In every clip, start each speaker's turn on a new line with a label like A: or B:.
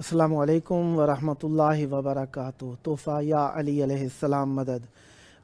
A: अस्सलामु अलैकुम वरहमतुल्लाहि वबरकातुहू। तोहफ़ा या अली अलैहिस्सलाम मदद।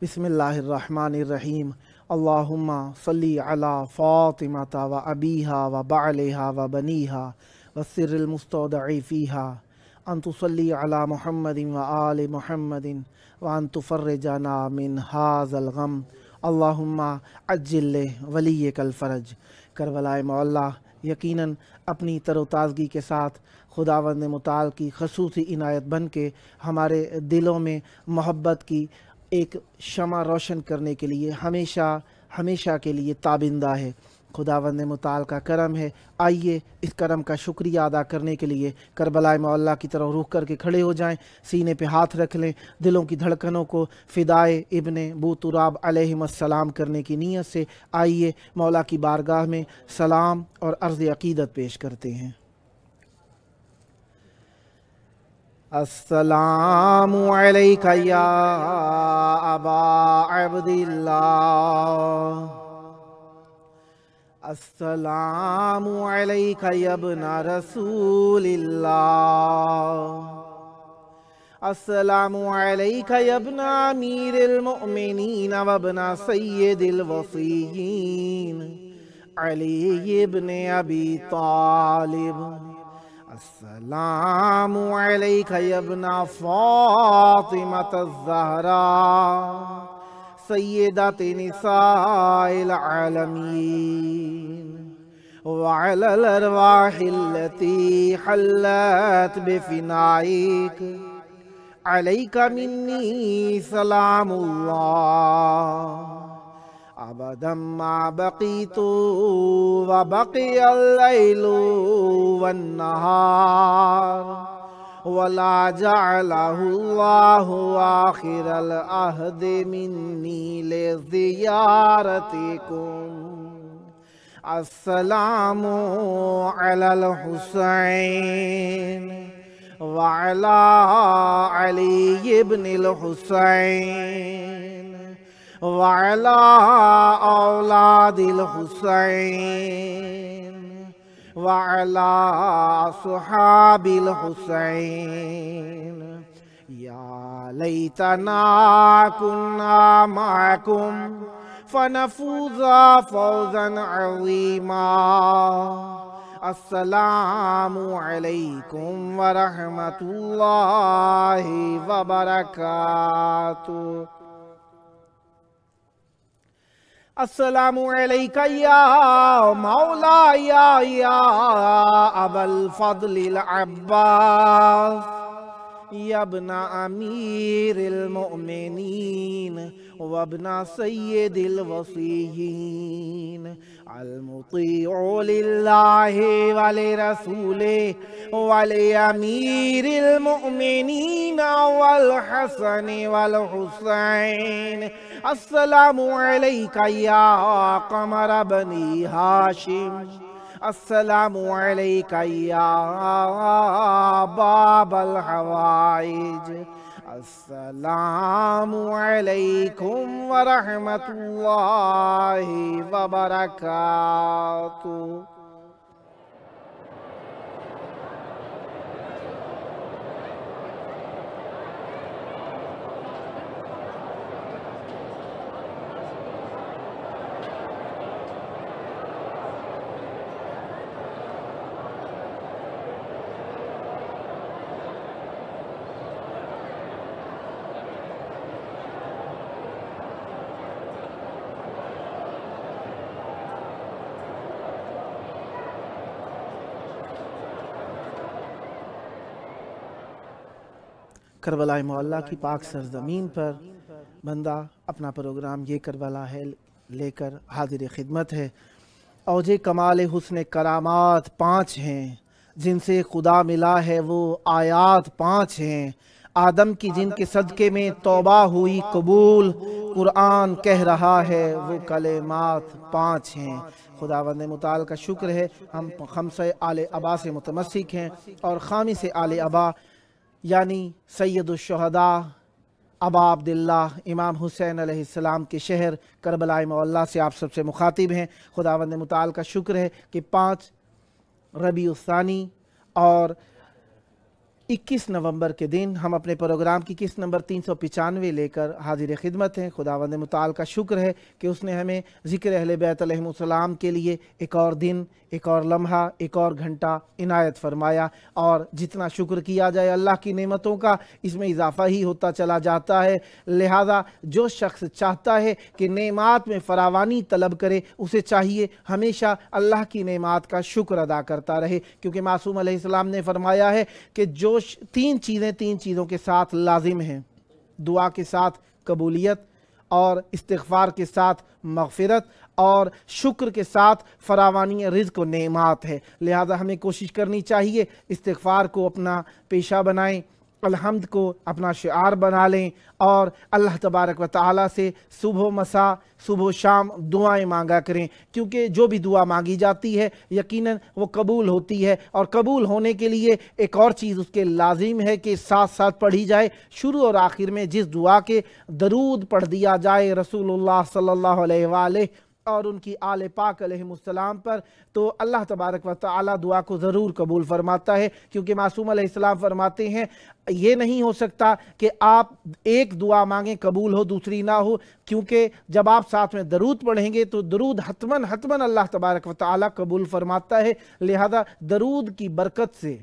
A: बिस्मिल्लाहिर्रहमानिर्रहीम। अल्लाहुम्मा सल्ली अला फ़ातिमता व अबीहा व बअलिहा व बनीहा व सिर्रिल मुस्तौदई फ़ीहा अन तुसल्ली अला मुहम्मदिन व आलि मुहम्मदिन व अन तुफ़र्रिजना मिन हाज़ल गम। अल्लाहुम्मा अज्जिल वलियकल फ़रज। करबलाए मौला यकीनन अपनी तरोताज़गी के साथ खुदावंद मुताल की खसूसी इनायत बन के हमारे दिलों में मोहब्बत की एक शमा रोशन करने के लिए हमेशा के लिए ताबिंदा है। खुदावंद मुताल का करम है। आइए इस करम का शुक्रिया अदा करने के लिए करबलाए मौला की तरफ रुख करके खड़े हो जाएं, सीने पे हाथ रख लें, दिलों की धड़कनों को फ़िदाए इब्ने बू तुराब अलैहिस्सलाम करने की नीयत से आइए मौला की बारगाह में सलाम और अर्ज़ अक़ीदत पेश करते हैं। अस्सलामु अलैका या अबा अब्दिल्लाह। अस्सलामु अलैका या इब्ना रसूलिल्लाह। अस्सलामु अलैका या इब्ना अमीरिल मुअमिनीन व इब्ना सय्यिदिल वसीय्यीन अली इब्ने अबी तालिब। अस्सलामु अलैका या इब्ना फ़ातिमतज़ ज़हरा सय्यिदति निसाइल आलमीन व अलल अरवाहिल्लती हल्लत बिफ़िनाइक अलैका मिन्नी सलामुल्लाह अबदम मा बक़ीतु व बक़ियल लैलु वन्नहार वला जअलहुल्लाहु आखिरल अहदि मिन्नी लिज़ियारतिकुम। अस्सलामु अलल हुसैन व अला अली इब्निल हुसैन व अला औलादिल हुसैन व अला असहाबिल हुसैन। या लैतना कुन्ना माकुम फनफूज़ा फ़ौज़न अज़ीमा। अस्सलामु अलैकुम व रहमतुल्लाहि व बरकातुहू। अस्सलामु अलैका या मौला या अबल फ़ज़लिल अब्बास या इब्ना अमीरिल मुअमिनीन व इब्ना सय्यिदिल वसीय्यीन अल मुतीअ लिल्लाहि व लिरसूलिहि व लिअमीरिल मुअमिनीन वल हसन वल हुसैन। अस्सलामु अलैका या क़मर बनी हाशिम। अस्सलामु अलैका या बाबल हवाइज। अस्सलामु अलैकुम व रहमतुल्लाहि व बरकातुहू। करबला मौला की पाक सरजमीन पर बंदा अपना प्रोग्राम ये करबला है लेकर हाजिर खिदमत है। औजे कमाल हुस्न करामात 5 हैं, जिनसे खुदा मिला है वो आयात 5 हैं। आदम की जिनके सदक़े में तौबा हुई कबूल, कुरान कह रहा है वो कलेमात 5 हैं। खुदावंद मुताल का शुक्र है हम खमसे आले अबा से मुतमस्सिक हैं और खामी से आले अबा यानी सैयदुश्शुहदा अबा अब्दुल्लाह इमाम हुसैन अलैहिस्सलाम के शहर करबला मौला से आप सबसे मुखातिब हैं। खुदावंद मुताल का शुक्र है कि 5 रबीउस्सानी और 21 नवंबर के दिन हम अपने प्रोग्राम की किस्त नंबर 395 लेकर हाजिर खिदमत हैं। खुदावंद मुताल का शुक्र है कि उसने हमें ज़िक्र अहले बैत अलैहिमुस्सलाम के लिए एक और दिन, एक और लम्हा, एक और घंटा इनायत फरमाया। और जितना शुक्र किया जाए अल्लाह की नेमतों का, इसमें इजाफ़ा ही होता चला जाता है। लिहाजा जो शख्स चाहता है कि नेमात में फरावानी तलब करे, उसे चाहिए हमेशा अल्लाह की नेमात का शुक्र अदा करता रहे, क्योंकि मासूम अलैहिस्सलाम ने फरमाया है कि जो तीन चीज़ों के साथ लाजिम हैं, दुआ के साथ कबूलियत, और इस्तिग़फ़ार के साथ मग़फ़िरत, और शुक्र के साथ फरावानी रिज़्क़ व नेमात है। लिहाजा हमें कोशिश करनी चाहिए इस्तिग़फ़ार को अपना पेशा बनाएं, अलहम्द को अपना शिआर बना लें, और अल्लाह तबारक व तआला से सुबह मसा, सुबह शाम दुआएं मांगा करें, क्योंकि जो भी दुआ मांगी जाती है यकीनन वो कबूल होती है। और कबूल होने के लिए एक और चीज़ उसके लाजिम है कि साथ साथ पढ़ी जाए। शुरू और आखिर में जिस दुआ के दरूद पढ़ दिया जाए रसूलुल्लाह सल्लल्लाहु अलैहि और उनकी आले पाक अलैहिमुस्सलाम पर, तो अल्लाह तबारक व तआला दुआ को ज़रूर कबूल फरमाता है। क्योंकि मासूम अलैहिस्सलाम फरमाते हैं ये नहीं हो सकता कि आप एक दुआ मांगें कबूल हो दूसरी ना हो, क्योंकि जब आप साथ में दरूद पढ़ेंगे तो दरूद हतमन अल्लाह तबारक व तआला कबूल फरमाता है। लिहाजा दरूद की बरकत से,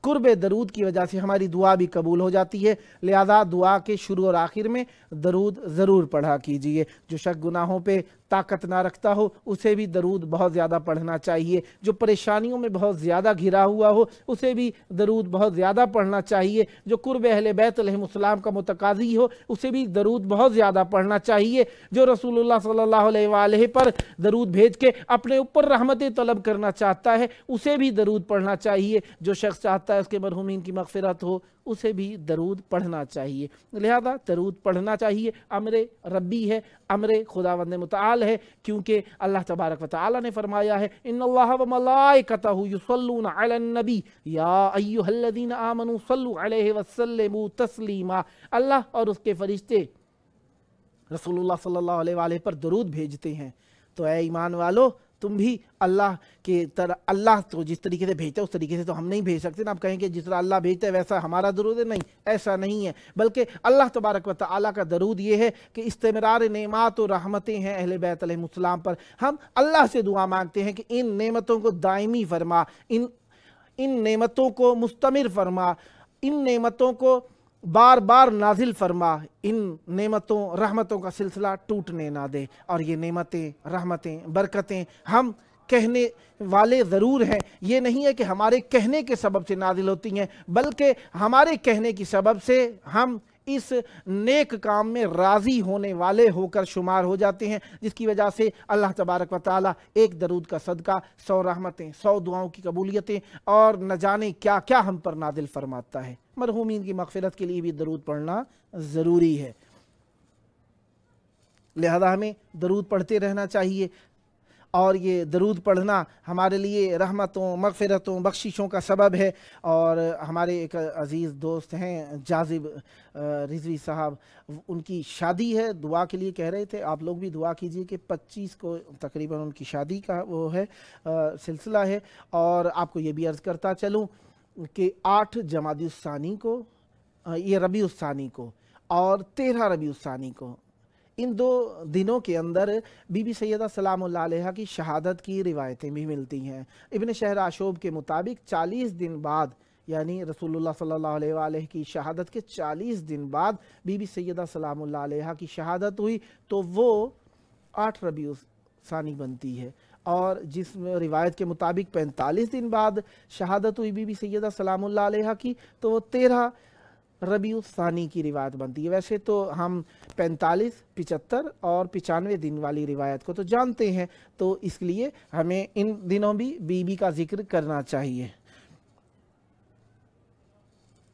A: कुर्ब दरूद की वजह से हमारी दुआ भी कबूल हो जाती है। लिहाजा दुआ के शुरू और आखिर में दरूद ज़रूर पढ़ा कीजिए। जो शख्स गुनाहों पे ताकत ना रखता हो उसे भी दरूद बहुत ज़्यादा पढ़ना चाहिए। जो परेशानियों में बहुत ज़्यादा घिरा हुआ हो उसे भी दरूद बहुत ज़्यादा पढ़ना चाहिए। जो कुर्ब अहले बैत अलैहिमुस्सलाम का मुतकाज़ी हो उसे भी दरूद बहुत ज़्यादा पढ़ना चाहिए। जो रसूलुल्लाह सल्लल्लाहु अलैहि पर दरूद भेज के अपने ऊपर रहमतें तलब करना चाहता है उसे भी दरूद पढ़ना चाहिए। जो शख्स चाहता है उसके मरहूमीन की मग़फ़िरत हो उसे भी दरूद पढ़ना चाहिए। लिहाजा दरूद पढ़ना चाहिए। अम्र रब्बी है, अम्र खुदावंद मुताल है, क्योंकि अल्लाह तबारक व तआला ने फरमाया है इन्नल्लाह व मलाइकतहु युसल्लूना अलन नबी या अय्युहल्लज़ीना आमनू सल्लु अलैहि वसल्लिमू तस्लीमा। अल्लाह और उसके फरिश्ते रसूलुल्लाह सल्लल्लाहु अलैहि पर दरूद भेजते हैं। तो ऐ ईमान वालो, तुम भी अल्लाह के तरह, अल्लाह तो जिस तरीके से भेजता है उस तरीके से तो हम नहीं भेज सकते ना। आप कहेंगे जिस तरह अल्लाह भेजता है वैसा हमारा दरूद है, नहीं, ऐसा नहीं है। बल्कि अल्लाह तबारक व तआला का दरूद ये है कि इस्तिमरार नेमात और रहमतें हैं अहले बैत अलैहिमुस्सलाम पर। हम अल्लाह से दुआ मांगते हैं कि इन नेमतों को दायमी फरमा, इन नेमतों को मुस्तमिर फरमा, इन नेमतों को बार बार नाजिल फरमा, इन नेमतों रहमतों का सिलसिला टूटने ना दे। और ये नेमतें, रहमतें, बरकतें हम कहने वाले ज़रूर हैं, ये नहीं है कि हमारे कहने के सबब से नाजिल होती हैं, बल्कि हमारे कहने की सबब से हम इस नेक काम में राज़ी होने वाले होकर शुमार हो जाते हैं, जिसकी वजह से अल्लाह तबारक व तआला एक दरूद का सदका 100 रहमतें, 100 दुआओं की कबूलियतें और न जाने क्या क्या हम पर नादिल फरमाता है। मरहूमीन की मग़फ़िरत के लिए भी दरूद पढ़ना ज़रूरी है। लिहाजा हमें दरूद पढ़ते रहना चाहिए, और ये दरूद पढ़ना हमारे लिए रहमतों, मग़फ़िरतों, बख्शिशों का सबब है। और हमारे एक अज़ीज़ दोस्त हैं जाज़िब रिज़वी साहब, उनकी शादी है, दुआ के लिए कह रहे थे। आप लोग भी दुआ कीजिए कि 25 को तकरीबन उनकी शादी का वो है सिलसिला है। और आपको ये भी अर्ज़ करता चलूँ कि 8 जमादुस्सानी को, ये रबीउस्सानी को और 13 रबीउस्सानी को, इन 2 दिनों के अंदर बीबी सैयदा सलामुल्लाह अलैहा की शहादत की रिवायतें भी मिलती हैं। इब्न शहर आशूब के मुताबिक 40 दिन बाद, यानी रसूलुल्लाह सल्लल्लाहु अलैहि की शहादत के 40 दिन बाद बीबी सैयदा सलामुल्लाह अलैहा की शहादत हुई, तो वो 8 रबीउस्सानी बनती है। और जिस रिवायत के मुताबिक 45 दिन बाद शहादत हुई बीबी सैयदा सलामुल्लाह अलैहा की, तो वो 13 रबीउस्सानी की रिवायत बनती है। वैसे तो हम 45, 75 और 95 दिन वाली रिवायत को तो जानते हैं, तो इसलिए हमें इन दिनों भी बीबी का जिक्र करना चाहिए।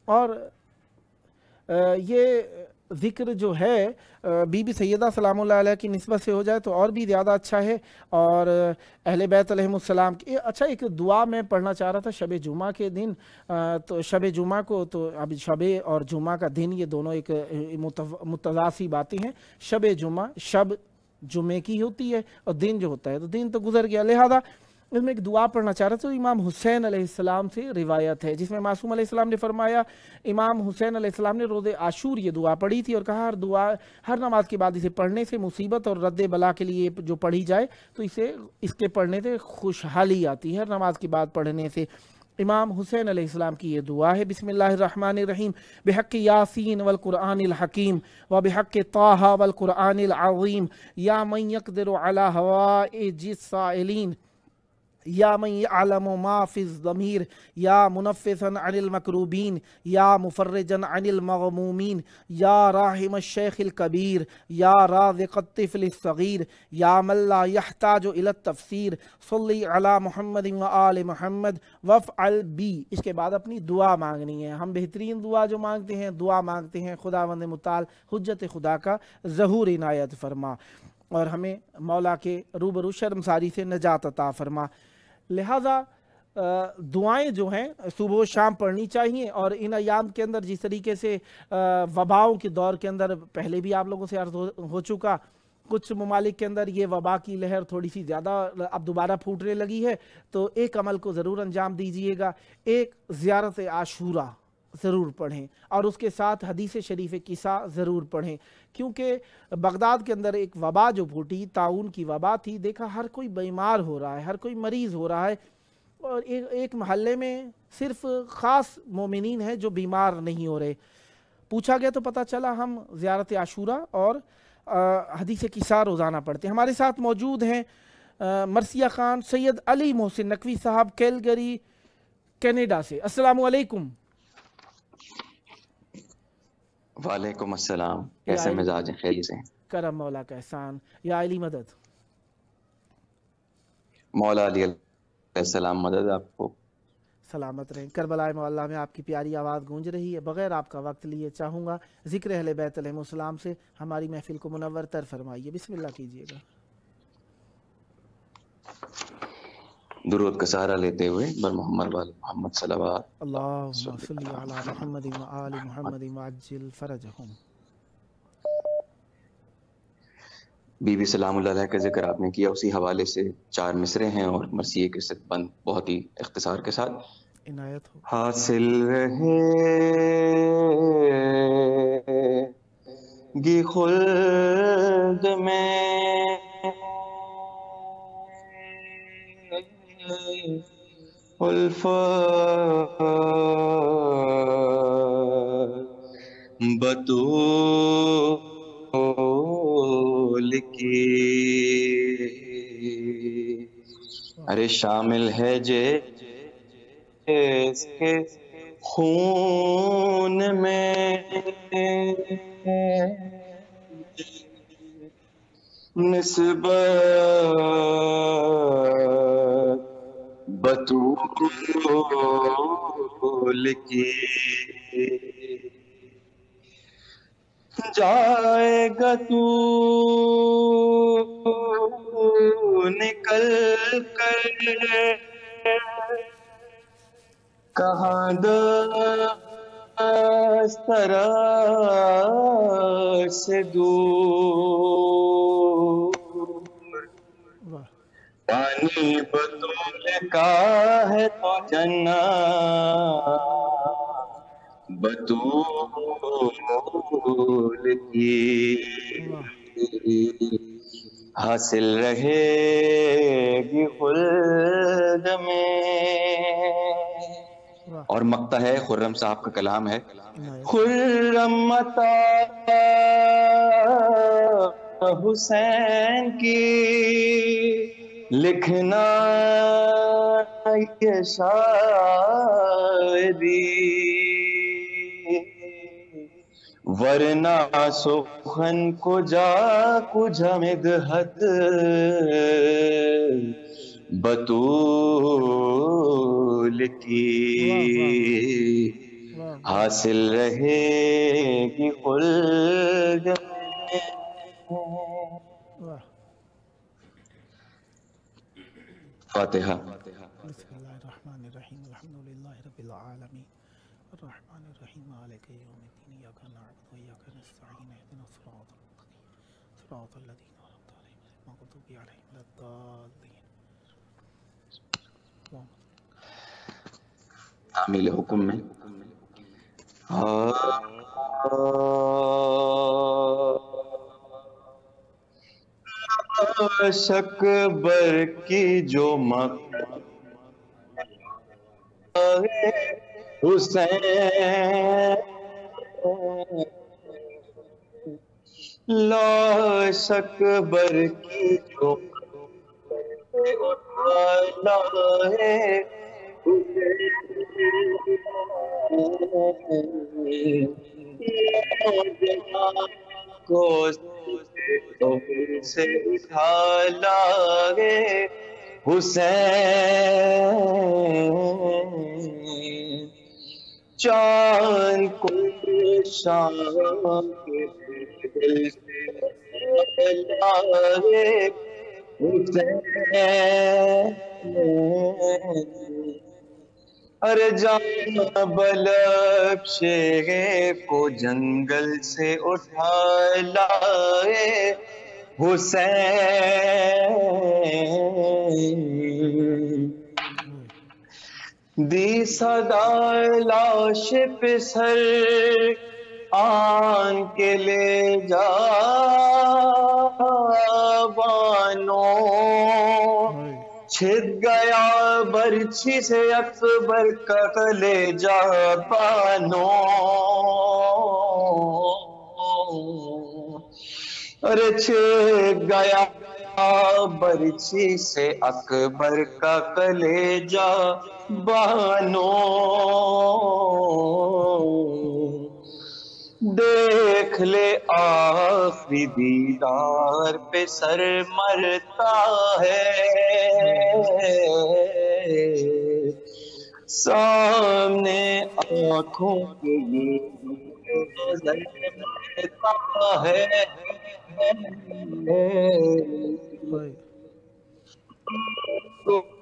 A: और ये ज़िक्र जो है बीबी सैयदा सलामुल्लाह अलैहा की निस्बत से हो जाए तो और भी ज़्यादा अच्छा है। और अहले बैत अलैहिमुस्सलाम की अच्छा एक दुआ मैं पढ़ना चाह रहा था शब जुमा के दिन। तो शब जुमा को, तो अभी शब और जुमा का दिन, ये दोनों एक मुतज़ासी बातें हैं। शब जुमा, शब जुमे की होती है और दिन जो होता है तो दिन तो गुजर गया। लिहाजा اس میں ایک دعا پڑھنا چاہ رہا تھا، تو امام حسین علیہ السلام سے روایت ہے جس میں معصوم علیہ السلام نے فرمایا، امام حسین علیہ السلام نے روز عاشور یہ دعا پڑھی تھی اور کہا ہر نماز کے بعد اسے پڑھنے سے مصیبت اور رد بلا کے لیے جو پڑھی جائے تو اس کے پڑھنے سے خوشحالی آتی ہے، ہر نماز کے بعد پڑھنے سے۔ امام حسین علیہ السلام کی یہ دعا ہے، بسم اللہ الرحمن الرحیم، بحق یاسین والقرآن الحکیم وبحق طٰہٰ والقرآن العظیم، یا من یقدر علی حوائج السائلین، یا من یعلم ما فی الضمیر، یا منفسا عن المکروبین، یا مفرجا عن المغمومین، یا راحم الشیخ الکبیر، یا رازق الطفل الصغیر، یا من لا یحتاج الی التفسیر، صلی علی محمد و آل محمد وفعل بی۔ اس کے بعد اپنی دعا مانگنی ہے۔ ہم بہترین دعا جو مانگتے ہیں، دعا مانگتے ہیں خداوند متعال حجت خدا کا ظہور عنایت فرما اور ہمیں مولا کے روبرو شرمساری سے نجات عطا فرما۔ لہٰذا دعائیں جو ہیں صبح و شام پڑھنی چاہیے، اور ان ایام کے اندر جس طریقے سے وباؤں کے دور کے اندر پہلے بھی آپ لوگوں سے عرض ہو چکا، کچھ ممالک کے اندر یہ وبا کی لہر تھوڑی سی زیادہ اب دوبارہ پھوٹنے لگی ہے، تو ایک عمل کو ضرور انجام دیجئے گا، ایک زیارت عاشورہ ضرور پڑھیں اور اس کے ساتھ حدیث شریف قصہ ضرور پڑھیں، کیونکہ بغداد کے اندر ایک وبا جو پھوٹی، طاعون کی وبا تھی، دیکھا ہر کوئی بیمار ہو رہا ہے، ہر کوئی مریض ہو رہا ہے، اور ایک محلے میں صرف خاص مومنین ہیں جو بیمار نہیں ہو رہے۔ پوچھا گیا تو پتہ چلا ہم زیارت عاشورہ اور حدیث قصہ روزانہ پڑھتے ہیں۔ ہمارے ساتھ موجود ہیں مرثیہ خان سید علی محسن نقوی صاحب کیلگری کینیڈا سے۔ السلام علیکم۔
B: وعلیکم السلام، کیسے مزاج ہیں؟ خیریت سے؟
A: کرم مولا کا احسان، یا علی مدد۔
B: مولا علی علیہ السلام مدد آپ کو۔
A: سلامت رہیں۔ کربلا معلیٰ میں آپ کی پیاری آواز گونج رہی ہے، بغیر آپ کا وقت لیے چاہوں گا ذکر اہل بیت علیہ السلام سے ہماری محفل کو منور تر فرمائیے، بسم اللہ کیجیے گا۔
B: درود کا سہارا لیتے ہوئے بر محمد وال محمد صلوات
A: اللہم صلی علی محمد و آل محمد وعجل فرجہم۔
B: بی بی سلام اللہ علیہ کا ذکر آپ نے کیا، اسی حوالے سے 4 مصرے ہیں اور مرثیے کے صد بند بہت ہی اختصار کے ساتھ۔
A: عنایت ہو۔
B: حاصل رہے گی خلد میں الفت بطول کی، ارے شامل ہے جس کے خون میں نسبت بطول کی، جائے گا تو نکل کر کہاں دسترس سے دور، پانی بطول کا ہے تو جنت بطول کی، حاصل رہے گی خلد میں۔ اور مقطع ہے، خرم صاحب کا کلام ہے۔ خرم متا حسین کی لکھنا یہ شاعری، ورنہ سخن کو جا کچھ مدحت بطول کی، حاصل رہے گی خلد میں۔ فاتحہ۔
A: بسم اللہ الرحمن الرحیم، الحمدللہ رب العالمین الرحمن الرحیم مالک یوم الدین، ایاک نعبد و ایاک نستعین، اہدنا الصراط المستقیم صراط الذین انعمت علیہم غیر المغضوب علیہم ولا الضالین۔
B: تعمیل حکم میں شک بر کی جو حسین لا شک بر کی جو اٹھانا ہے کو سے اٹھا لائے حسین چاند کو شام کے دل سے لائے حسین ارے جان بلبشے کو جنگل سے اٹھا لائے حسین دی صدا لاش پہ سر آن کے لے جا بانو چھد گیا برچھی سے اکبر کا کلیجہ بانو ارے چھد گیا برچھی سے اکبر کا کلیجہ بانو دیکھ لے آخری دیدار پہ سر مرتا ہے سامنے آنکھوں کے یہ نظر مرتا ہے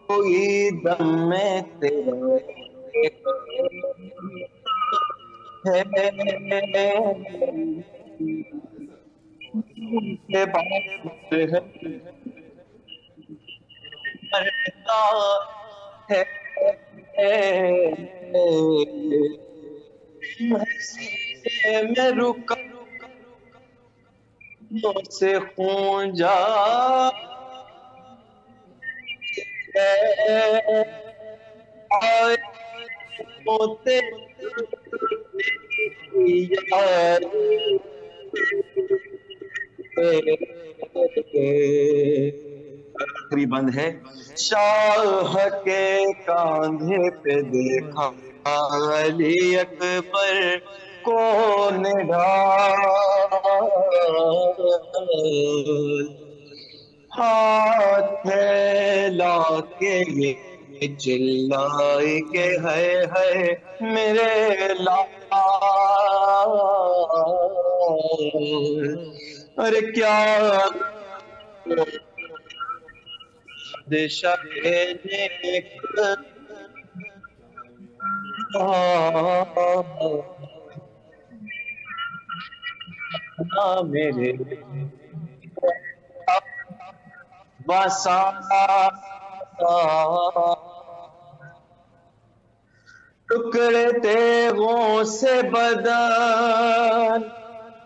B: کوئی دم میں تیرے میں رکا سے خون جا ہوتے آخری بند ہے شاہ کے کاندھے پہ دیکھا علی اکبر کو نڈال ہاتھ پھیلا کے یہ چلائی کے ہے میرے لال ارے کیا دشا میرے بسا ٹکڑے تیغوں سے بدن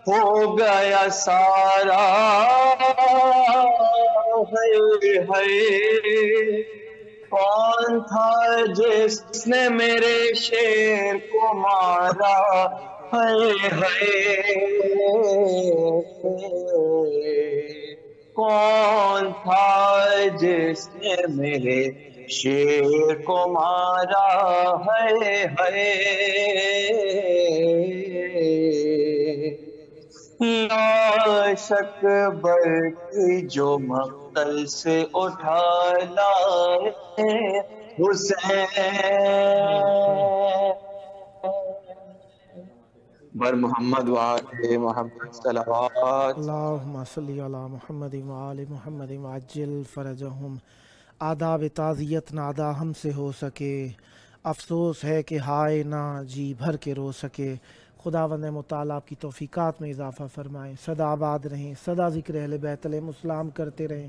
B: ہو گیا سارا ہے کون تھا جس نے میرے شیر کو مارا ہے کون تھا جس نے میرے شیر کو مارا ہے لا شک بر کی جو مقتل سے اٹھا لائے حسین بر محمد وآل محمد صلوات
A: اللہم صلی علی محمد وآل محمد وعجل فرجہم آداب تعزیت نہ ادا ہم سے ہو سکے افسوس ہے کہ ہائے نہ جی بھر کے رو سکے خداوند متعالی آپ کی توفیقات میں اضافہ فرمائے سدا آباد رہیں سدا ذکر اہل بیت علیہم السلام کرتے رہیں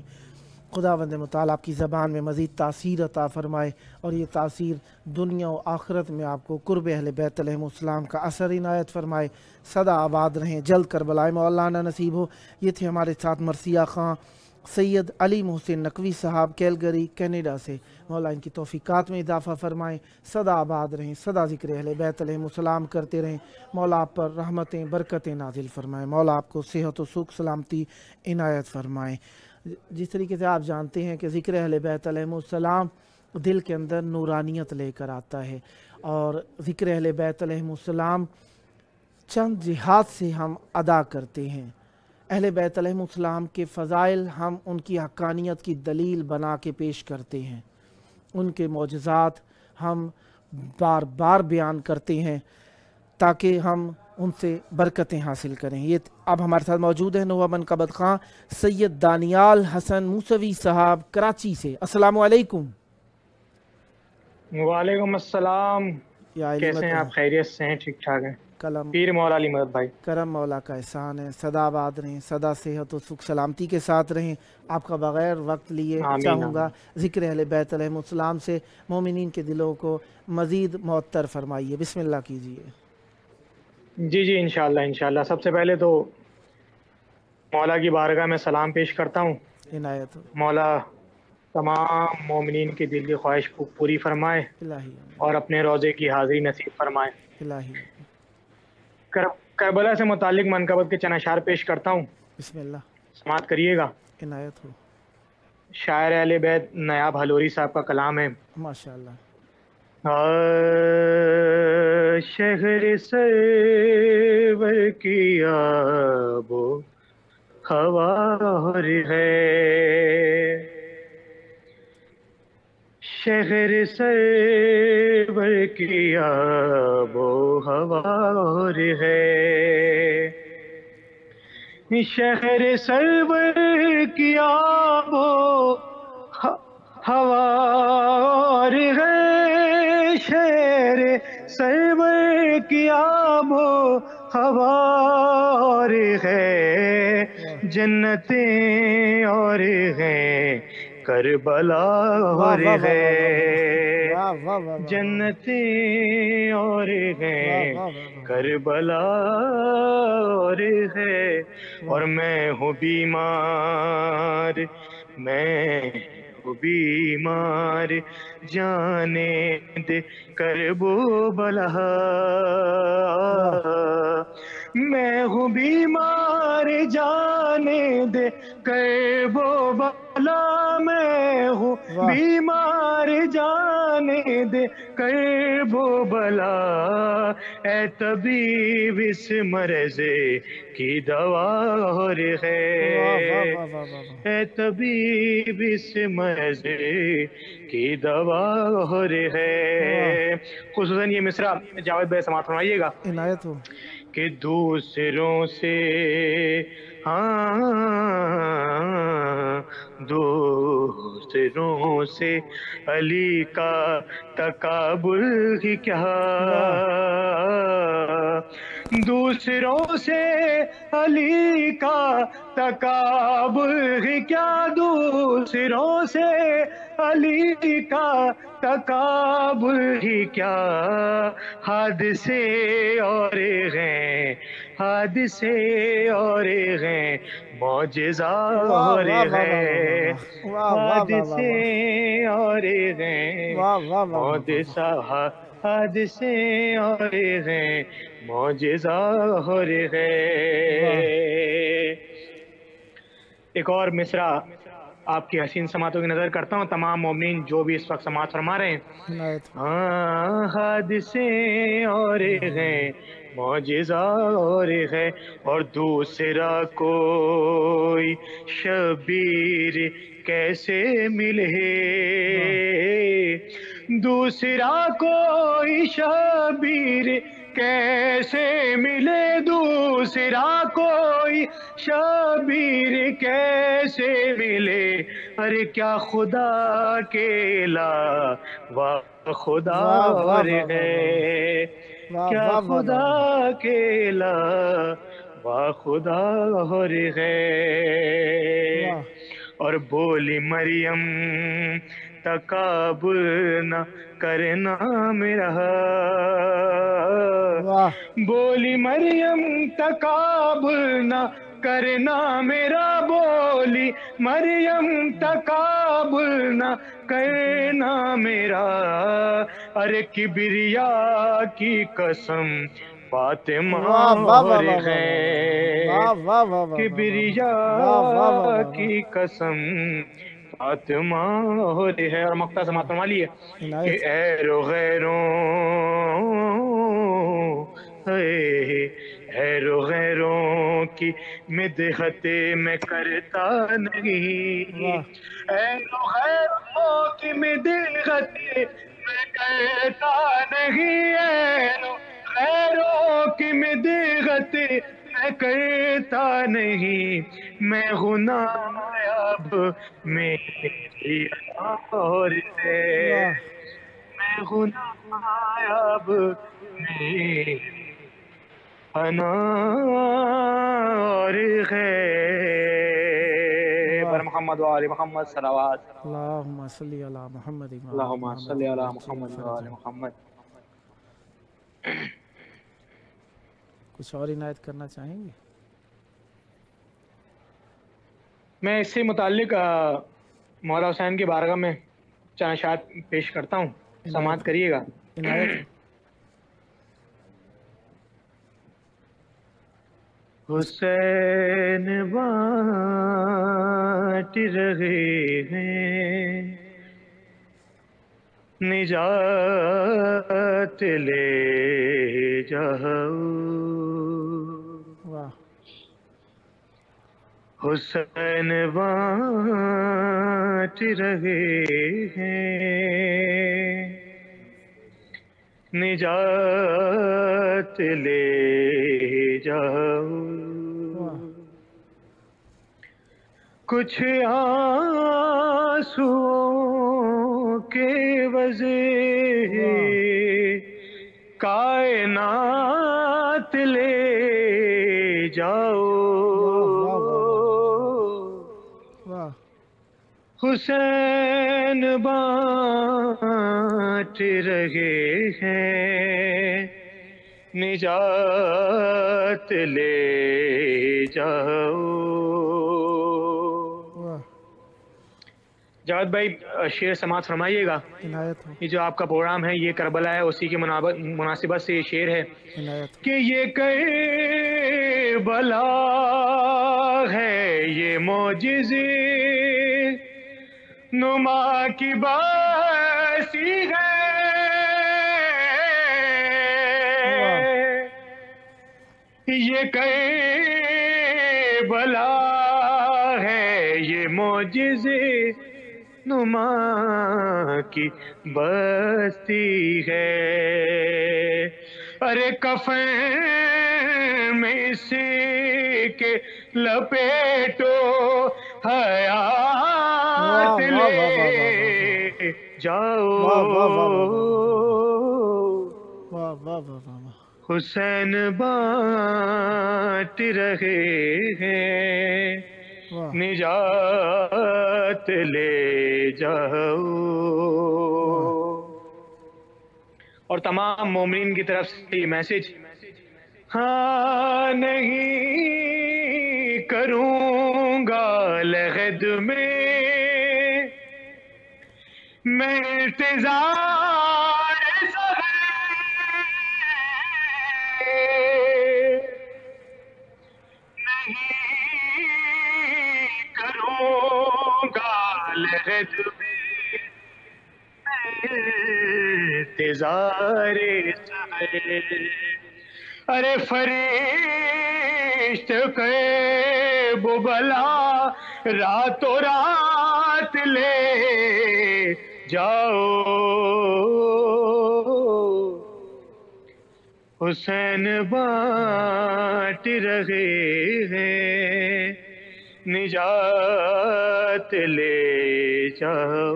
A: खुदावंद मुताला आपकी ज़बान में मज़ीद तासीर अता फ़रमाए और ये तासीर दुनिया और आखिरत में आपको कुर्ब अहले बैत अलैहिमुस्सलाम का असर इनायत फ़रमाए। सदा आबाद रहें, जल्द करबलाए मौलाना नसीब हो। ये थे हमारे साथ मरसिया ख़ां सैयद अली मोहसिन नकवी साहब कैलगरी कनाडा से। मौला इनकी तौफ़ीक़ात में इजाफ़ा फ़रमाएँ, सदा आबाद रहें, सदा ज़िक्र अहले बैत अलैहिमुस्सलाम करते रहें। मौला आप पर रहमतें बरकतें नाज़िल फ़रमाएँ। मौला आपको सेहत व सुख सलामती इनायत फ़रमाएँ। जिस तरीके से आप जानते हैं कि ज़िक्र अहले बैत अलैहिमुस्सलाम दिल के अंदर नूरानियत लेकर आता है और ज़िक्र अहले बैत अलैहिमुस्सलाम चंद जिहाद से हम अदा करते हैं। अहले बैत अलैहिमुस्सलाम के फ़ज़ाइल हम उनकी हक़ानियत की दलील बना के पेश करते हैं, उनके मौजज़ात हम बार बार बयान करते हैं ताकि हम उनसे बरकतें हासिल करें। ये अब हमारे साथ मौजूद हैं नोहा मनकबत खां सैयद दानियाल हसन मूसवी साहब कराची से। अस्सलामु अलैकुम।
C: वालेकुम अस्सलाम। कैसे हैं आप? खैरियत से हैं? ठीक ठाक हैं?
A: कलम
C: पीर मौला अली मदद भाई।
A: करम मौला का एहसान है। सदा आबाद रहें, सदा सेहत और सुख सलामती के साथ रहें। आपका बग़ैर वक्त लिए चाहूँगा ज़िक्र अहले बैत अलैहिमुस्सलाम से मोमिनीन के दिलों को मज़ीद मुअत्तर फरमाइए। बिस्मिल्लाह कीजिए।
C: जी जी इंशाअल्लाह इंशाअल्लाह। सबसे पहले तो मौला की बारगाह में सलाम पेश करता हूँ।
A: इनायत हो।
C: मौला तमाम मोमिनीन की दिल की ख्वाहिश पूरी फरमाए
A: इलाही
C: और अपने रोज़े की हाज़िरी नसीब फरमाए।
A: इलाही।
C: करबला से मुतालिक मनकबत के चंद अशार पेश करता हूँ।
A: बिस्मिल्लाह।
C: समात करिएगा।
A: इनायत हो।
C: शायर अहले बैत नयाब हलोरी साहब का कलाम है।
A: माशाअल्लाह।
C: शहर सरवर की आबो हवा है, शहर सरवर की आबो हवा है, शहर सरवर की आबो हवा है, शहर सरवर की आबो हवा है, जन्नतें और हैं करबला और है, जन्नतें और हैं करबला और है, और मैं हूँ बीमार, मैं हूँ बीमार, जाने दे करबो बला, मैं हूँ बीमार जाने दे करबो बला, मैं हूँ बीमार जाने दे करबो बला, ऐ तबीब इस मर्ज़े की दवा और है, ऐ तबीब इस मर्ज़े की दवा और है। खुसूसन ये मिसरा जावेद भाई समात फरमाइएगा।
A: इनायत हो।
C: कि दूसरों से हाँ दूसरों से अली का तकाबुल ही क्या, दूसरों से अली का तकाबुल ही क्या, दूसरों से अली का तकाबुल ही क्या, हादसे और हैं, हादसे और हैं मौजिज़ा और है, हादसे और हैं मौजिज़ा, हादसे और हैं मौजिज़ा और है। एक और मिसरा आपकी हसीन समातों की नज़र करता हूँ, तमाम मोमिनीन जो भी इस वक्त समात फरमा रहे हैं। हाँ हादसे और हैं मौजिज़ा और है, और दूसरा कोई शबीर कैसे मिले, दूसरा कोई शबीर कैसे मिले, दूसरा कोई शबीर कैसे मिले, अरे क्या खुदा के अलावा खुदा और है, क्या खुदा के अलावा खुदा और है। اور بولی مریم تکابر نہ کرنا میرا،
A: واہ
C: بولی مریم تکابر نہ کرنا میرا، بولی مریم تکابر نہ کرنا میرا، ارے کبریا کی قسم فاطمہ
A: واہ واہ
C: اور
A: واہ واہ
C: غیر،
A: واہ واہ واہ واہ
C: کبریا
A: واہ واہ واہ واہ
C: کی قسم فاطمہ اور ہے۔ اور مقطع سماعت فرما لیے کہ
A: عنایت
C: ایر و غیروں ایر و غیروں کی مدحت میں کرتا نہیں،
A: واہ
C: ایر و غیروں کی مدحت میں کرتا نہیں، ایر و غیروں کی مدحت میں کرتا نہیں، میں غنایاب میری اور سے،
A: واہ
C: میں غنایاب میری انا اور غیر، بر محمد و آل محمد صلوات،
A: اللہم صلی علی محمد و آل
C: اللہم صلی علی
A: محمد
C: محمد و آل محمد۔
A: کچھ اور عنایت کرنا چاہیں گے؟
C: میں اس سے متعلق مولا حسین کی بارگاہ میں چند اشعار پیش کرتا ہوں، سماعت کریے گا۔
A: عنایت
C: حسین بانٹ رہے ہیں نجات لے جاؤ،
A: واہ
C: حسین بانٹ رہے ہیں نجات لے جاؤ،
A: واہ
C: کچھ آنسوؤں کے وجہ کائنات لے جاؤ،
A: واہ
C: حسین بانٹ رہے ہیں نجات لے جاؤ۔
A: واہ
C: جاوید بھائی شعر سماعت فرمائیے گا۔
A: عنایت ہو
C: یہ جو آپ کا پروگرام ہے یہ کربلا ہے، اسی کی مناسبت سے یہ شعر ہے
A: عنایت
C: کہ یہ کربلا ہے یہ معجزے نما کی باسی ہے، یہ کربلا ہے یہ معجزے نما کی بستی ہے، ارے کفن میں اسی کے لپیٹو حیات لے جاؤ،
A: واہ واہ واہ واہ واہ واہ
C: حسین بانٹ رہے ہیں
A: واہ
C: نجات لے جاؤ، اور تمام مومنین کی طرف سے یہ میسج، ہاں نہیں کروں گا لغد میں میں انتظار نہیں کروں گا لغد میں انتظار ارے فرشت کے بلا راتوں رات لے جاؤ، حسین بانٹ رہے ہیں نجات لے جاؤ۔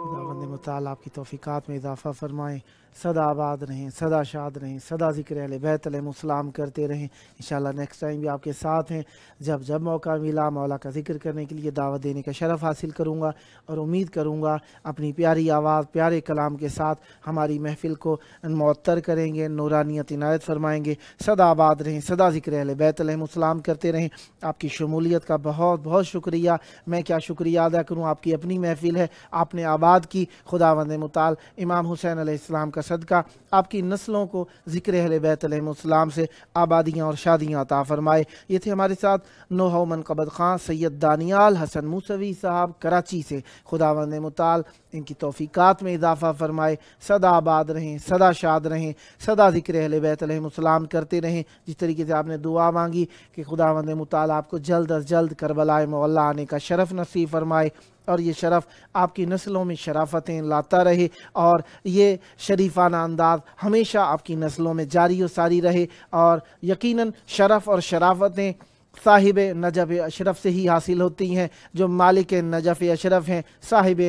A: خداوند متعال آپ کی توفیقات میں اضافہ فرمائیں۔ सदा आबाद रहें, सदा शाद रहें, सदा ज़िक्र अहले बैत अलैहिमुस्सलाम करते रहें। इंशाअल्लाह नेक्स्ट टाइम भी आपके साथ हैं। जब जब मौका मिला मौला का ज़िक्र करने के लिए दावत देने का शरफ़ हासिल करूँगा और उम्मीद करूँगा अपनी प्यारी आवाज़ प्यारे कलाम के साथ हमारी महफ़िल को मुअत्तर करेंगे, नूरानियत इनायत फरमाएँगे। सदा आबाद रहें, सदा ज़िक्र अहले बैत अलैहिमुस्सलाम करते रहें। आपकी शमूलियत का बहुत बहुत शुक्रिया। मैं क्या शुक्रिया अदा करूँ, आपकी अपनी महफ़िल है, आपने आबाद की। खुदावंद मुताल इमाम हुसैन अलैहिस्सलाम का सदका आपकी नस्लों को ज़िक्र अहले बैत अलैहिमुस्सलाम से आबादियाँ और शादियाँ अता फ़रमाए। ये थे हमारे साथ नोहा मनक़बत ख़ान सैयद दानियाल हसन मूसवी साहब कराची से। खुदावंद मुताल इनकी तौफ़ीक़ात में इजाफ़ा फ़रमाए। सदा आबाद रहें, सदा शाद रहें, सदा ज़िक्र अहले बैत अलैहिमुस्सलाम करते रहें। जिस तरीके से आपने दुआ मांगी कि खुदावंद मुताल आपको जल्द अज़ जल्द करबलाए मौला आने का शरफ़ नसीब फ़रमाए और ये शरफ़ आपकी नस्लों में शराफ़तें लाता रहे और ये शरीफाना अंदाज़ हमेशा आपकी नस्लों में जारी व सारी रहे। और यकीनन शरफ़ और शराफ़तें साहिब नजफ़ अशरफ से ही हासिल होती हैं। जो मालिक नजफ़ अशरफ हैं, साहिब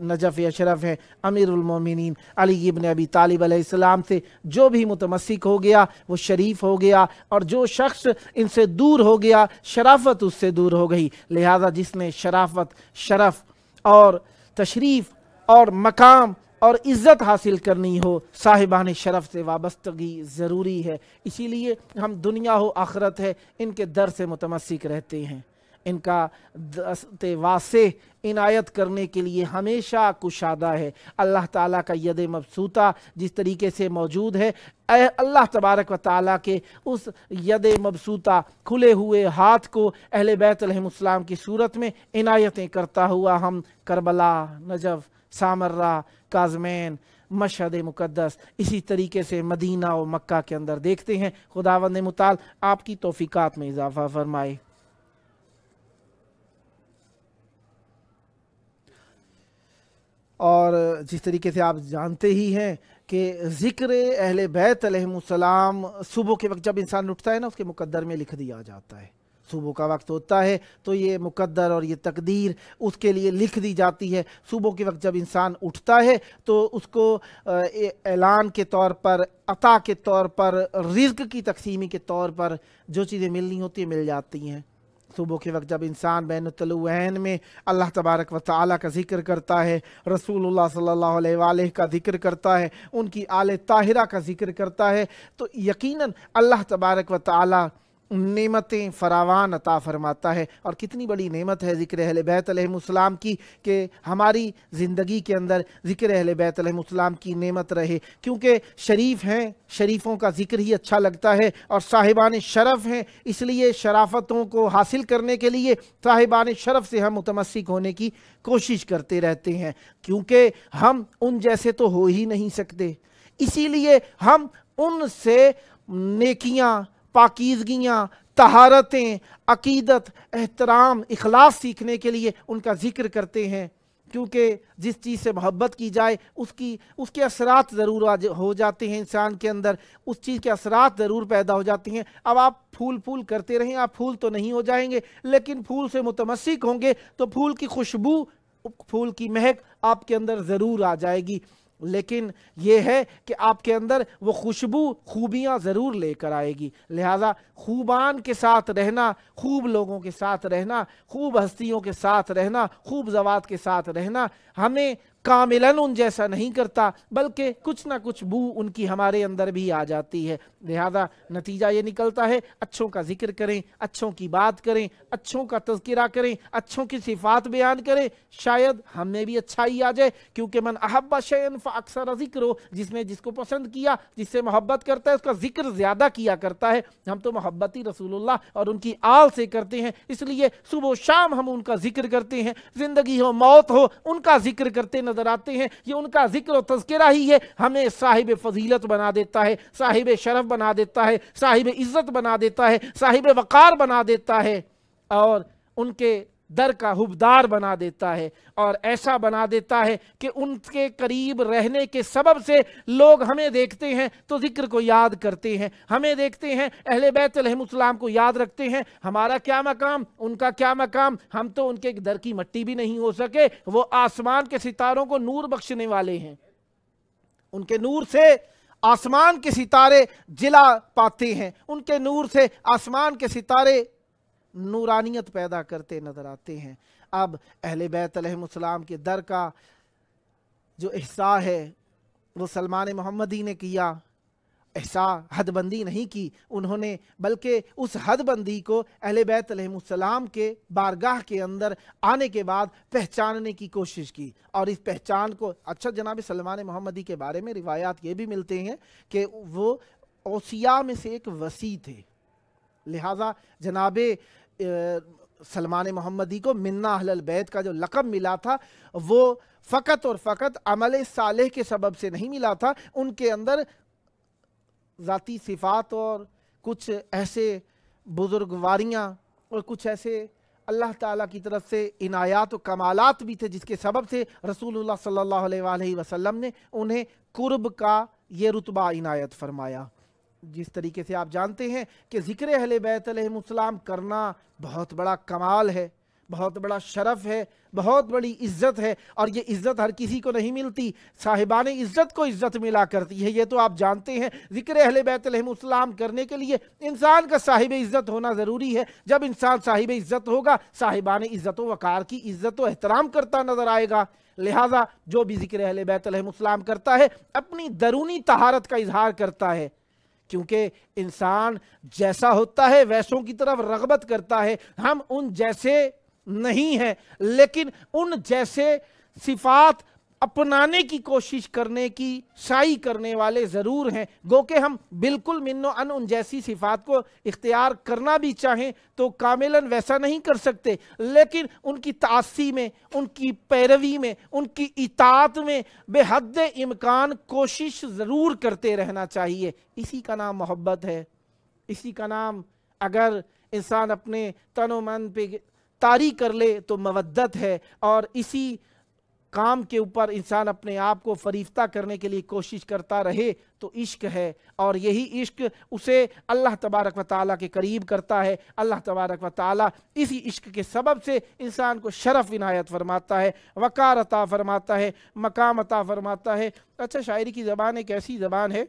A: नजफ़ अशरफ हैं, अमीरुल मोमिनीन अली इब्न अबी तालिब अलैहिस्सलाम से जो भी मुतमस्सिक हो गया वो शरीफ हो गया और जो शख्स इनसे दूर हो गया शराफत उससे दूर हो गई। लिहाजा जिसने शराफत, शरफ और तशरीफ़ और मकाम और इज़्ज़त हासिल करनी हो साहिबान शरफ़ से वाबस्तगी ज़रूरी है। इसीलिए हम दुनिया हो आखिरत है इनके दर से मुतमस्सिक रहते हैं। इनका दस्ते वासे इनायत करने के लिए हमेशा कुशादा है। अल्लाह ताला का यद मबसूता जिस तरीके से मौजूद है, अल्लाह तबारक व ताला के उस यद मबसूता खुले हुए हाथ को अहले बैत अलैहिमुस्सलाम की सूरत में इनायतें करता हुआ हम Karbala, Najaf, Samarra, Kazmain, Mashhad मुक़द्दस, इसी तरीके से मदीना और मक्का के अंदर देखते हैं। खुदावंद मुताल आपकी तौफ़ीक़ात में इजाफ़ा फरमाए। और जिस तरीके से आप जानते ही हैं कि ज़िक्र अहले बैत अलैहिमुस्सलाम सुबह के वक्त जब इंसान उठता है ना उसके मुक़द्दर में लिख दिया जाता है। सुबह का वक्त होता है तो ये मुक़द्दर और ये तकदीर उसके लिए लिख दी जाती है। सुबह के वक्त जब इंसान उठता है तो उसको ऐलान के तौर पर, अता के तौर पर, रिज़्क़ की तक़सीमी के तौर पर जो चीज़ें मिलनी होती हैं मिल जाती हैं। सुबह के वक्त जब इंसान बैन तलुवैन में अल्लाह तबारक व तआला का ज़िक्र करता है, रसूलुल्लाह सल्लल्लाहु अलैहि का ज़िक्र करता है, उनकी आले ताहिरा का ज़िक्र करता है, तो यकीनन अल्लाह तबारक व तआला नेमतें फरावान अता फरमाता है। और कितनी बड़ी नेमत है ज़िक्र अहले बैत अलैहिमुस्सलाम की कि हमारी ज़िंदगी के अंदर ज़िक्र अहले बैत अलैहिमुस्सलाम की नेमत रहे, क्योंकि शरीफ हैं, शरीफों का ज़िक्र ही अच्छा लगता है और साहिबान शरफ़ हैं, इसलिए शराफ़तों को हासिल करने के लिए साहिबान शरफ़ से हम मुतमस्सिक होने की कोशिश करते रहते हैं, क्योंकि हम उन जैसे तो हो ही नहीं सकते। इसीलिए हम उनसे नेकियां, पाकीज़गियाँ, तहारतें, अकीदत, एहतराम, इखलास सीखने के लिए उनका ज़िक्र करते हैं, क्योंकि जिस चीज़ से मोहब्बत की जाए उसके असरात ज़रूर हो जाते हैं इंसान के अंदर, उस चीज़ के असरात ज़रूर पैदा हो जाती हैं। अब आप फूल करते रहें, आप फूल तो नहीं हो जाएंगे, लेकिन फूल से मुतमस्सिक होंगे तो फूल की खुशबू, फूल की महक आपके अंदर ज़रूर आ जाएगी। लेकिन ये है कि आपके अंदर वो खुशबू खूबियाँ ज़रूर लेकर आएगी। लिहाजा खूबान के साथ रहना, खूब लोगों के साथ रहना, खूब हस्तियों के साथ रहना, खूब ज़वात के साथ रहना हमें कामिलन उन जैसा नहीं करता, बल्कि कुछ ना कुछ बू उनकी हमारे अंदर भी आ जाती है। लिहाजा नतीजा ये निकलता है अच्छों का जिक्र करें, अच्छों की बात करें, अच्छों का तज़किरा करें, अच्छों की सिफ़ात बयान करें, शायद हमें भी अच्छाई आ जाए। क्योंकि मन अहब्बा शैअन फ़अक्सर ज़िक्रो, जिसने जिसको पसंद किया, जिससे मोहब्बत करता है उसका जिक्र ज़्यादा किया करता है। हम तो मोहब्बती रसूलुल्लाह और उनकी आल से करते हैं, इसलिए सुबह शाम हम उनका जिक्र करते हैं। ज़िंदगी हो मौत हो उनका जिक्र करते नजर आते हैं। ये उनका जिक्र और तज़किरा ही है हमें साहिब फजीलत बना देता है, साहिब शरफ बना देता है, साहिब इज्जत बना देता है, साहिब वक़ार बना देता है और उनके दर का हुबदार बना देता है। और ऐसा बना देता है कि उनके करीब रहने के सबब से लोग हमें देखते हैं तो जिक्र को याद करते हैं, हमें देखते हैं अहले बैत अलैहिमुस्सलाम को याद रखते हैं। हमारा क्या मकाम, उनका क्या मकाम, हम तो उनके दर की मट्टी भी नहीं हो सके, वो आसमान के सितारों को नूर बख्शने वाले हैं। ان کے نور سے آسمان کے ستارے جلا پاتے ہیں، ان کے نور سے آسمان کے ستارے نورانیت پیدا کرتے نظر آتے ہیں۔ اب اہل بیت علیہ السلام کے در کا جو احساء ہے وہ سلمان محمدی نے کیا، احساء حد بندی نہیں کی انہوں نے، بلکہ اس حد بندی کو اہل بیت علیہ السلام کے بارگاہ کے اندر آنے کے بعد پہچاننے کی کوشش کی، اور اس پہچان کو اچھا جناب سلمان محمدی کے بارے میں روایات یہ بھی ملتے ہیں کہ وہ اوصیاء میں سے ایک وصی تھے، لہٰذا جناب سلمان محمدی کو منا اہل البیت کا جو لقب ملا تھا وہ فقط اور فقط عمل صالح کے سبب سے نہیں ملا تھا، ان کے اندر ذاتی صفات اور کچھ ایسے بزرگواریاں اور کچھ ایسے اللہ تعالیٰ کی طرف سے عنایات و کمالات بھی تھے جس کے سبب سے رسول اللہ صلی اللہ علیہ وآلہ وسلم نے انہیں قرب کا یہ رتبہ عنایت فرمایا۔ جس طریقے سے آپ جانتے ہیں کہ ذکر اہل بیت علیہ السلام کرنا بہت بڑا کمال ہے، بہت بڑا شرف ہے، بہت بڑی عزت ہے، اور یہ عزت ہر کسی کو نہیں ملتی، صاحبان عزت کو عزت ملا کرتی ہے، یہ تو آپ جانتے ہیں۔ ذکر اہل بیت علیہ السلام کرنے کے لیے انسان کا صاحب عزت ہونا ضروری ہے، جب انسان صاحب عزت ہوگا صاحبان عزت و وقار کی عزت و احترام کرتا نظر آئے گا، لہٰذا جو بھی ذکر اہل بیت علیہ السلام کرتا ہے اپنی درونی طہارت کا اظہار کرتا ہے، کیونکہ انسان جیسا ہوتا ہے ویسوں کی طرف رغبت کرتا ہے، ہم ان جیسے نہیں ہیں لیکن ان جیسے صفات اپنانے کی کوشش کرنے کی سعی کرنے والے ضرور ہیں، گو کہ ہم بالکل من و ان جیسی صفات کو اختیار کرنا بھی چاہیں تو کاملاً ویسا نہیں کر سکتے، لیکن ان کی تعصی میں، ان کی پیروی میں، ان کی اطاعت میں بے حد امکان کوشش ضرور کرتے رہنا چاہیے۔ اسی کا نام محبت ہے، اسی کا نام اگر انسان اپنے تن و من پہ طاری کر لے تو مودت ہے، اور اسی کام کے اوپر انسان اپنے آپ کو فریفتہ کرنے کے لیے کوشش کرتا رہے تو عشق ہے، اور یہی عشق اسے اللہ تبارک و تعالیٰ کے قریب کرتا ہے۔ اللہ تبارک و تعالیٰ اسی عشق کے سبب سے انسان کو شرف عنایت فرماتا ہے، وقار عطا فرماتا ہے، مقام عطا فرماتا ہے۔ اچھا، شاعری کی زبان ایک ایسی زبان ہے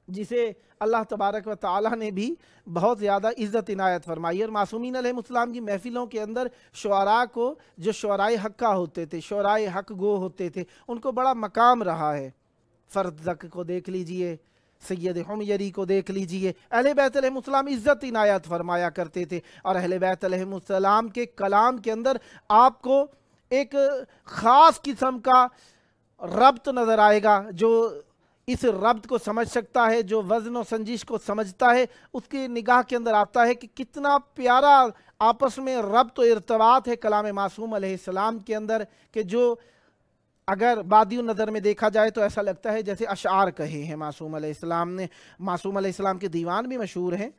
A: جسے اللہ تبارک و تعالیٰ نے بھی بہت زیادہ عزت عنایت فرمائی، اور معصومین علیہ السلام کی محفلوں کے اندر شعراء کو، جو شعراء حقہ ہوتے تھے، شعراء حق گو ہوتے تھے، ان کو بڑا مقام رہا ہے۔ فرزدق کو دیکھ لیجئے، سید حمیری کو دیکھ لیجئے، اہل بیت علیہ السلام عزت عنایت فرمایا کرتے تھے، اور اہل بیت علیہ السلام کے کلام کے اندر آپ کو ایک خاص قسم کا ربط نظر آئے گا۔ جو اس ربط کو سمجھ سکتا ہے، جو وزن و سنجش کو سمجھتا ہے، اس کی نگاہ کے اندر آتا ہے کہ کتنا پیارا آپس میں ربط و ارتباط ہے کلام معصوم علیہ السلام کے اندر، کہ جو اگر بادی النظر میں دیکھا جائے تو ایسا لگتا ہے جیسے اشعار کہے ہیں معصوم علیہ السلام نے۔ معصوم علیہ السلام کے دیوان بھی مشہور ہیں،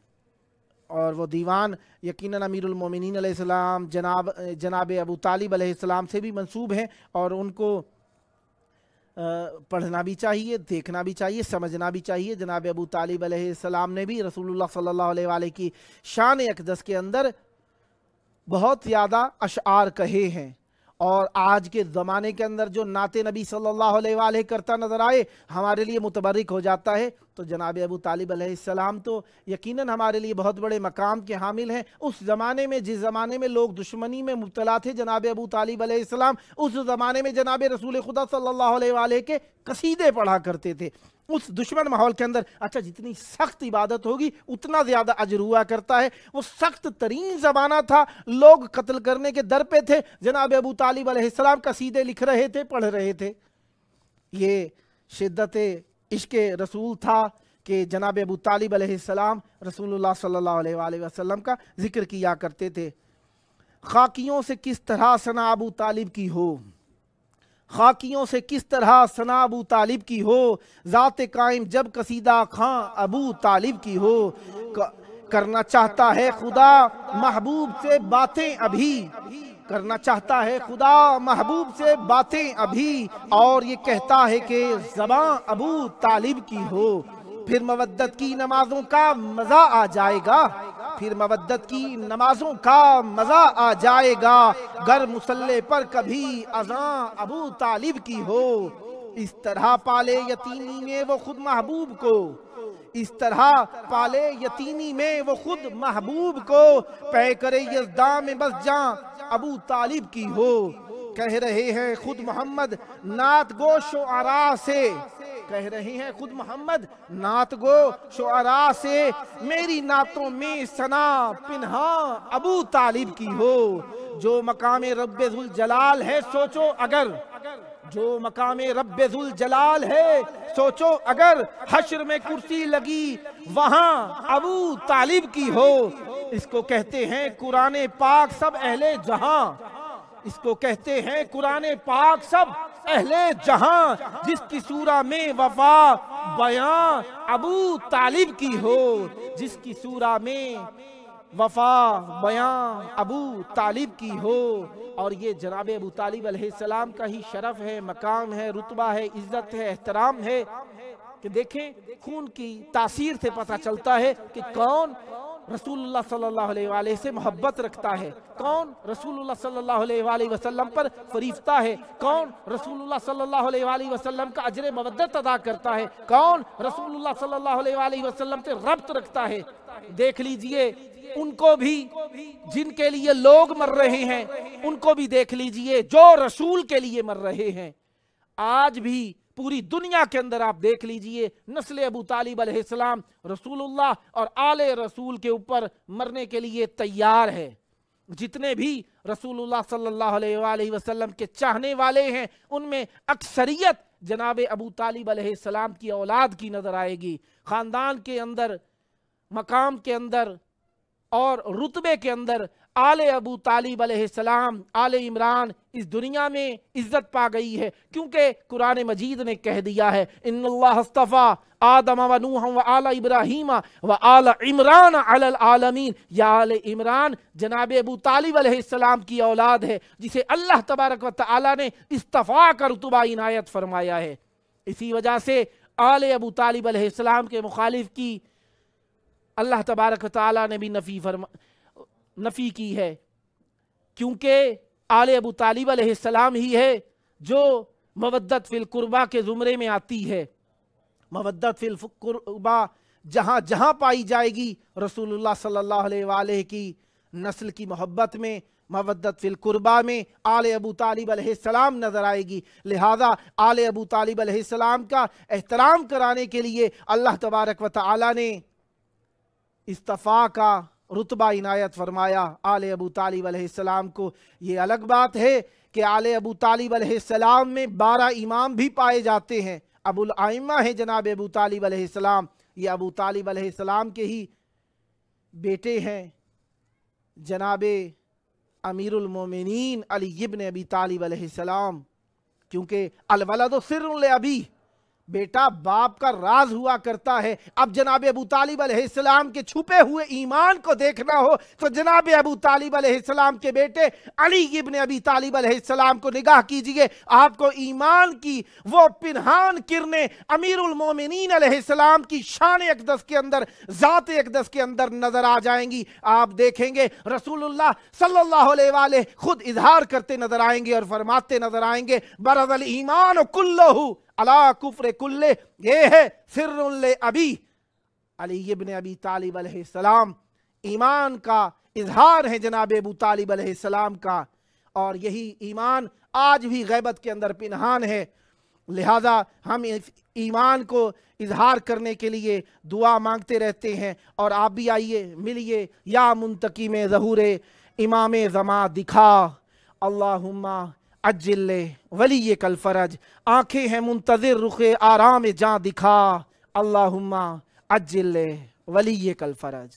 A: اور وہ دیوان یقیناً امیر المومنین علیہ السلام جناب ابو طالب علیہ السلام سے بھی منسوب ہیں، اور ان کو پڑھنا بھی چاہیے، دیکھنا بھی چاہیے، سمجھنا بھی چاہیے۔ جناب ابو طالب علیہ السلام نے بھی رسول اللہ صلی اللہ علیہ وآلہ کی شان اقدس کے اندر بہت زیادہ اشعار کہے ہیں، اور آج کے زمانے کے اندر جو نعت نبی صلی اللہ علیہ وآلہ کرتا نظر آئے ہمارے لیے متبرک ہو جاتا ہے، تو جناب ابو طالب علیہ السلام تو یقیناً ہمارے لیے بہت بڑے مقام کے حامل ہیں۔ اس زمانے میں، جس زمانے میں لوگ دشمنی میں مبتلا تھے جناب ابو طالب علیہ السلام اس زمانے میں جناب رسول خدا صلی اللہ علیہ وآلہ کے قصیدے پڑھا کرتے تھے۔ اس دشمن ماحول کے اندر اچھا جتنی سخت عبادت ہوگی اتنا زیادہ اجر ہوا کرتا ہے۔ وہ سخت ترین زمانہ تھا، لوگ قتل کرنے کے در پہ تھے، جناب ابو طالب علیہ السلام قصیدے لکھ رہے تھے، پڑھ رہے تھے۔ یہ شدت عشق رسول تھا کہ جناب ابو طالب علیہ السلام رسول اللہ صلی اللہ علیہ وآلہ وسلم کا ذکر کیا کرتے تھے۔ خاکیوں سے کس طرح ثنا ابو طالب کی ہو، خاکیوں سے کس طرح ثنا ابو طالب کی ہو، ذات قائم جب قصیدہ خاں ابو طالب کی ہو۔ کرنا چاہتا ہے خدا محبوب سے باتیں ابھی، کرنا چاہتا ہے خدا محبوب سے باتیں ابھی، اور یہ کہتا ہے کہ زباں ابو طالب کی ہو۔ پھر مودت کی نمازوں کا مزہ آ جائے گا، پھر مودت کی نمازوں کا مزہ آ جائے گا، گر مصلی پر کبھی اذاں ابو طالب کی ہو۔ اس طرح پالے یتیمی میں وہ خود محبوب کو، اس طرح پالے یتیمی میں وہ خود محبوب کو، پے کرے یزداں میں بس جاں ابو طالب کی ہو۔ کہہ رہے ہیں خود محمد نعت گو شعراء سے، کہہ رہے ہیں خود محمد نعت گو شعراء سے، میری نعتوں میں ثنا پنہاں ابو طالب کی ہو۔ جو مقام رب ذوالجلال ہے سوچو اگر، جو مقام رب ذوالجلال ہے سوچو اگر، حشر میں کرسی لگی وہاں ابو طالب کی ہو۔ اس کو کہتے ہیں قرآن پاک سب اہل جہاں، اس کو کہتے ہیں قرآن پاک سب اہل جہاں، جس کی سورہ میں وفا بیاں ابو طالب کی ہو، جس کی سورہ میں وفا بیاں ابو طالب کی ہو۔ اور یہ جناب ابو طالب علیہ السلام کا ہی شرف ہے، مقام ہے، رتبہ ہے، عزت ہے، احترام ہے کہ دیکھیں خون کی تاثیر سے پتہ چلتا ہے کہ کون رسول اللہ صلی اللہ علیہ وآلہ سے محبت رکھتا ہے، کون رسول اللہ صلی اللہ علیہ وآلہ وسلم پر فریفتہ ہے، کون رسول اللہ صلی اللہ علیہ وآلہ وسلم کا اجر مودت ادا کرتا ہے، کون رسول اللہ صلی اللہ علیہ وآلہ وسلم سے ربط رکھتا ہے۔ دیکھ لیجئے ان کو بھی جن کے لیے لوگ مر رہے ہیں، ان کو بھی دیکھ لیجئے جو رسول کے لیے مر رہے ہیں۔ آج بھی پوری دنیا کے اندر آپ دیکھ لیجئے نسل ابو طالب علیہ السلام رسول اللہ اور آل رسول کے اوپر مرنے کے لیے تیار ہے۔ جتنے بھی رسول اللہ صلی اللہ علیہ وآلہ وسلم کے چاہنے والے ہیں ان میں اکثریت جناب ابو طالب علیہ السلام کی اولاد کی نظر آئے گی۔ خاندان کے اندر، مقام کے اندر اور رتبے کے اندر آل ابو طالب علیہ السلام، آل عمران اس دنیا میں عزت پا گئی ہے، کیونکہ قرآن مجید نے کہہ دیا ہے ان اللہ اصطفیٰ آدم و نوح و آل ابراہیم و آل عمران علی العالمین۔ یا آل عمران جناب ابو طالب علیہ السلام کی اولاد ہے جسے اللہ تبارک و تعالی نے اصطفاء کا رتبہ عنایت فرمایا ہے۔ اسی وجہ سے آل ابو طالب علیہ السلام کے مخالف کی اللہ تبارک و تعالی نے بھی نفی کی ہے، کیونکہ آل ابو طالب علیہ السلام ہی ہے جو مودت فی القربہ کے زمرے میں آتی ہے۔ مودت فی القربہ جہاں جہاں پائی جائے گی رسول اللہ صلی اللہ علیہ وآلہ کی نسل کی محبت میں، مودت فی القربہ میں آل ابو طالب علیہ السلام نظر آئے گی۔ لہذا آل ابو طالب علیہ السلام کا احترام کرانے کے لیے اللہ تبارک و تعالی نے اصطفاء کا رتبہ عنایت فرمایا آل ابو طالب علیہ السلام کو۔ یہ الگ بات ہے کہ آل ابو طالب علیہ السلام میں 12 امام بھی پائے جاتے ہیں، ابو الائمہ ہیں جناب ابو طالب علیہ السلام، یہ ابو طالب علیہ السلام کے ہی بیٹے ہیں۔ جناب امیر المومنین علی ابن ابی طالب علیہ السلام، کیونکہ الولد سر لابی، بیٹا باپ کا راز ہوا کرتا ہے۔ اب جناب ابو طالب علیہ السلام کے چھپے ہوئے ایمان کو دیکھنا ہو تو جناب ابو طالب علیہ السلام کے بیٹے علی ابن ابی طالب علیہ السلام کو نگاہ کیجئے، آپ کو ایمان کی وہ پنہان کرنے امیر المومنین علیہ السلام کی شان اقدس کے اندر، ذات اقدس کے اندر نظر آ جائیں گی۔ آپ دیکھیں گے رسول اللہ صلی اللہ علیہ وآلہ خود اظہار کرتے نظر آئیں گے اور فرماتے نظر آئیں گے برز الایمان کلہ علی کفر کلہ، یہ ہے سر لابی۔ علی ابن ابی طالب علیہ السلام ایمان کا اظہار ہے جناب ابو طالب علیہ السلام کا، اور یہی ایمان آج بھی غیبت کے اندر پنہان ہے۔ لہذا ہم ایمان کو اظہار کرنے کے لیے دعا مانگتے رہتے ہیں، اور آپ بھی آئیے ملیے یا منتقم ظہور امام زماں دکھا، اللہم عجل ولی کل فرج، آنکھیں ہیں منتظر رخ آرام جاں دکھا، اللہم عجل ولی کل فرج۔